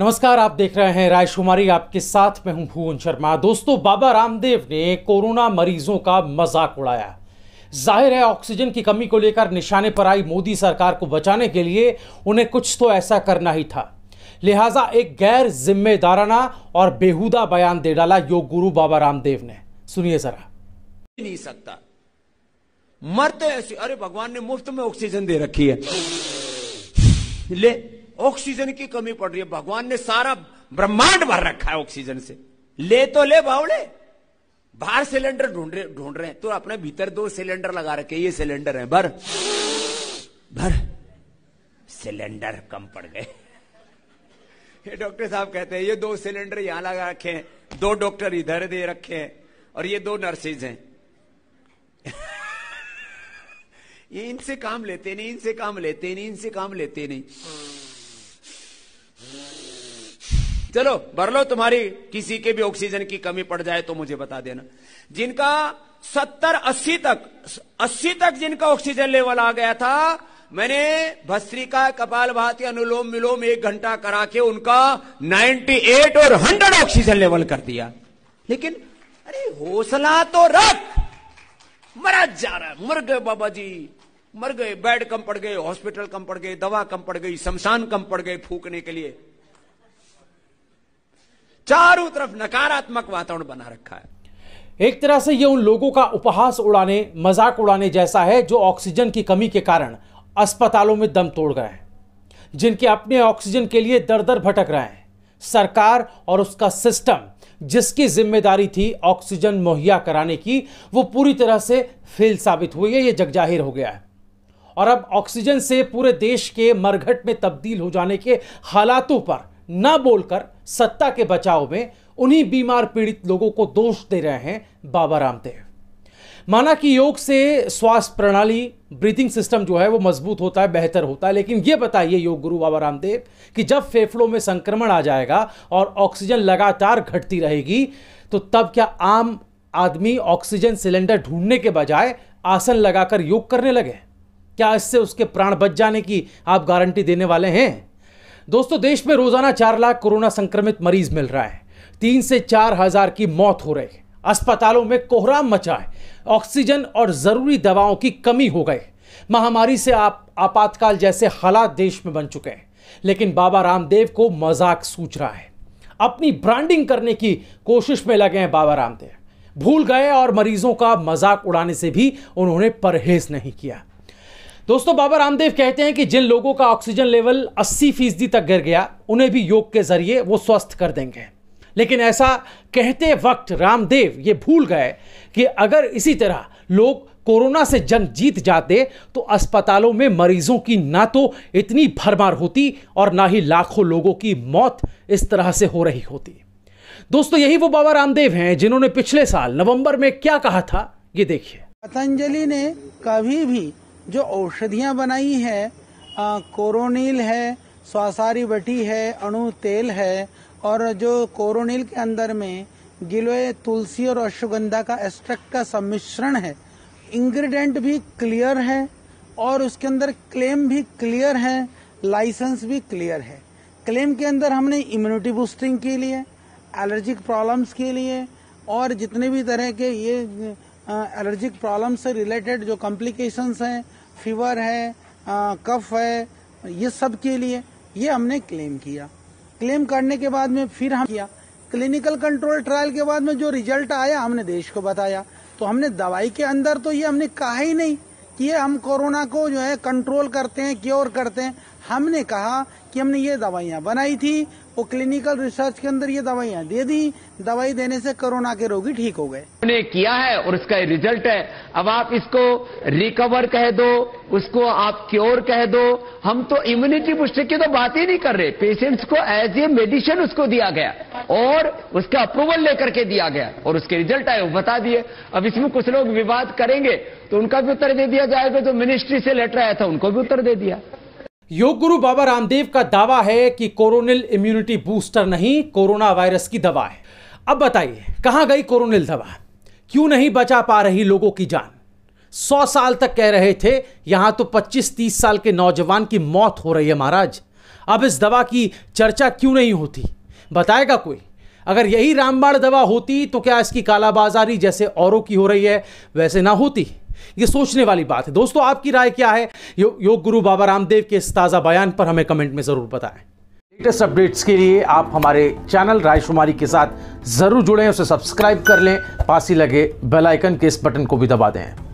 नमस्कार, आप देख रहे हैं रायशुमारी। आपके साथ मैं हूं भुवन शर्मा। दोस्तों, बाबा रामदेव ने कोरोना मरीजों का मजाक उड़ाया। जाहिर है, ऑक्सीजन की कमी को लेकर निशाने पर आई मोदी सरकार को बचाने के लिए उन्हें कुछ तो ऐसा करना ही था। लिहाजा एक गैर जिम्मेदाराना और बेहुदा बयान दे डाला योग गुरु बाबा रामदेव ने। सुनिए जरा। नहीं सकता, मरते ऐसे। अरे भगवान ने मुफ्त में ऑक्सीजन दे रखी है, ले ऑक्सीजन की कमी पड़ रही है। भगवान ने सारा ब्रह्मांड भर रखा है ऑक्सीजन से, ले तो ले बावड़े। बाहर सिलेंडर ढूंढ रहे हैं तो अपने भीतर 2 सिलेंडर लगा रखे। ये सिलेंडर है, भर भर। सिलेंडर कम पड़ गए। ये डॉक्टर साहब कहते हैं ये 2 सिलेंडर यहां लगा रखे हैं, 2 डॉक्टर इधर दे रखे हैं और ये 2 नर्सेज हैं। ये इनसे काम लेते नहीं, इनसे काम लेते नहीं, इनसे काम लेते नहीं। चलो भर लो, तुम्हारी किसी के भी ऑक्सीजन की कमी पड़ जाए तो मुझे बता देना। जिनका 70-80 तक जिनका ऑक्सीजन लेवल आ गया था, मैंने भस्त्रिका, कपालभाति, अनुलोम विलोम 1 घंटा करा के उनका 98 और 100 ऑक्सीजन लेवल कर दिया। लेकिन अरे हौसला तो रख, मरा जा रहा है। मर गए बाबा जी, मर गए। बेड कम पड़ गए, हॉस्पिटल कम पड़ गए, दवा कम पड़ गई, शमशान कम पड़ गए फूकने के लिए। चारों तरफ नकारात्मक वातावरण बना रखा है। एक तरह से ये उन लोगों का उपहास उड़ाने, मजाक उड़ाने जैसा है जो ऑक्सीजन की कमी के कारण अस्पतालों में दम तोड़ गए हैं, जिनके अपने ऑक्सीजन के लिए दर दर भटक रहे हैं। सरकार और उसका सिस्टम, जिसकी जिम्मेदारी थी ऑक्सीजन मुहैया कराने की, वो पूरी तरह से फेल साबित हुई है। ये जगजाहिर हो गया है। और अब ऑक्सीजन से पूरे देश के मरघट में तब्दील हो जाने के हालातों पर ना बोलकर सत्ता के बचाव में उन्हीं बीमार पीड़ित लोगों को दोष दे रहे हैं बाबा रामदेव। माना कि योग से श्वास प्रणाली, ब्रीथिंग सिस्टम जो है वो मजबूत होता है, बेहतर होता है। लेकिन ये बताइए योग गुरु बाबा रामदेव कि जब फेफड़ों में संक्रमण आ जाएगा और ऑक्सीजन लगातार घटती रहेगी, तो तब क्या आम आदमी ऑक्सीजन सिलेंडर ढूंढने के बजाय आसन लगाकर योग करने लगे? क्या इससे उसके प्राण बच जाने की आप गारंटी देने वाले हैं? दोस्तों, देश में रोजाना 4 लाख कोरोना संक्रमित मरीज मिल रहा है। 3 से 4 हजार की मौत हो रही है। अस्पतालों में कोहराम मचा है। ऑक्सीजन और जरूरी दवाओं की कमी हो गई। महामारी से आपातकाल जैसे हालात देश में बन चुके हैं। लेकिन बाबा रामदेव को मजाक सूझ रहा है। अपनी ब्रांडिंग करने की कोशिश में लगे हैं बाबा रामदेव। भूल गए और मरीजों का मजाक उड़ाने से भी उन्होंने परहेज नहीं किया। दोस्तों, बाबा रामदेव कहते हैं कि जिन लोगों का ऑक्सीजन लेवल 80% तक गिर गया, उन्हें भी योग के जरिए वो स्वस्थ कर देंगे। लेकिन ऐसा कहते वक्त रामदेव ये भूल गए कि अगर इसी तरह लोग कोरोना से जंग जीत जाते तो अस्पतालों में मरीजों की ना तो इतनी भरमार होती और ना ही लाखों लोगों की मौत इस तरह से हो रही होती। दोस्तों, यही वो बाबा रामदेव हैं जिन्होंने पिछले साल नवंबर में क्या कहा था, ये देखिए। पतंजलि ने कभी भी जो औषधियां बनाई है, कोरोनिल है, स्वासारी बटी है, अणु तेल है, और जो कोरोनिल के अंदर में गिलोय, तुलसी और अश्वगंधा का एक्सट्रैक्ट का सम्मिश्रण है। इंग्रेडिएंट भी क्लियर है और उसके अंदर क्लेम भी क्लियर है, लाइसेंस भी क्लियर है। क्लेम के अंदर हमने इम्यूनिटी बूस्टिंग के लिए, एलर्जिक प्रॉब्लम्स के लिए और जितने भी तरह के ये एलर्जिक प्रॉब्लम से रिलेटेड जो कॉम्प्लिकेशंस हैं, फीवर है, कफ है, ये सब के लिए ये हमने क्लेम किया। क्लेम करने के बाद में फिर हम किया क्लिनिकल कंट्रोल ट्रायल के बाद में जो रिजल्ट आया हमने देश को बताया। तो हमने दवाई के अंदर तो ये हमने कहा ही नहीं कि ये हम कोरोना को जो है कंट्रोल करते हैं, क्योर करते हैं। हमने कहा कि हमने ये दवाइयां बनाई थी, वो क्लिनिकल रिसर्च के अंदर ये दवाइयां दे दी, दवाई देने से कोरोना के रोगी ठीक हो गए। उन्हें किया है और उसका रिजल्ट है। अब आप इसको रिकवर कह दो, उसको आप क्योर कह दो। हम तो इम्यूनिटी बूस्टर की तो बात ही नहीं कर रहे। पेशेंट्स को एज ए मेडिसिन उसको दिया गया और उसका अप्रूवल लेकर के दिया गया और उसके रिजल्ट आए, वो बता दिए। अब इसमें कुछ लोग विवाद करेंगे तो उनका भी उत्तर दे दिया जाएगा। जो मिनिस्ट्री से लेटर आया था उनको भी उत्तर दे दिया। योग गुरु बाबा रामदेव का दावा है कि कोरोनिल इम्यूनिटी बूस्टर नहीं, कोरोना वायरस की दवा है। अब बताइए, कहां गई कोरोनिल दवा? क्यों नहीं बचा पा रही लोगों की जान? 100 साल तक कह रहे थे, यहां तो 25-30 साल के नौजवान की मौत हो रही है महाराज। अब इस दवा की चर्चा क्यों नहीं होती, बताएगा कोई? अगर यही रामबाण दवा होती तो क्या इसकी कालाबाजारी जैसे औरों की हो रही है वैसे ना होती? ये सोचने वाली बात है। दोस्तों, आपकी राय क्या है योग गुरु बाबा रामदेव के इस ताजा बयान पर? हमें कमेंट में जरूर बताएं। लेटेस्ट अपडेट्स के लिए आप हमारे चैनल रायशुमारी के साथ जरूर जुड़ें, उसे सब्सक्राइब कर लें, पास ही लगे बेल आइकन के इस बटन को भी दबा दें।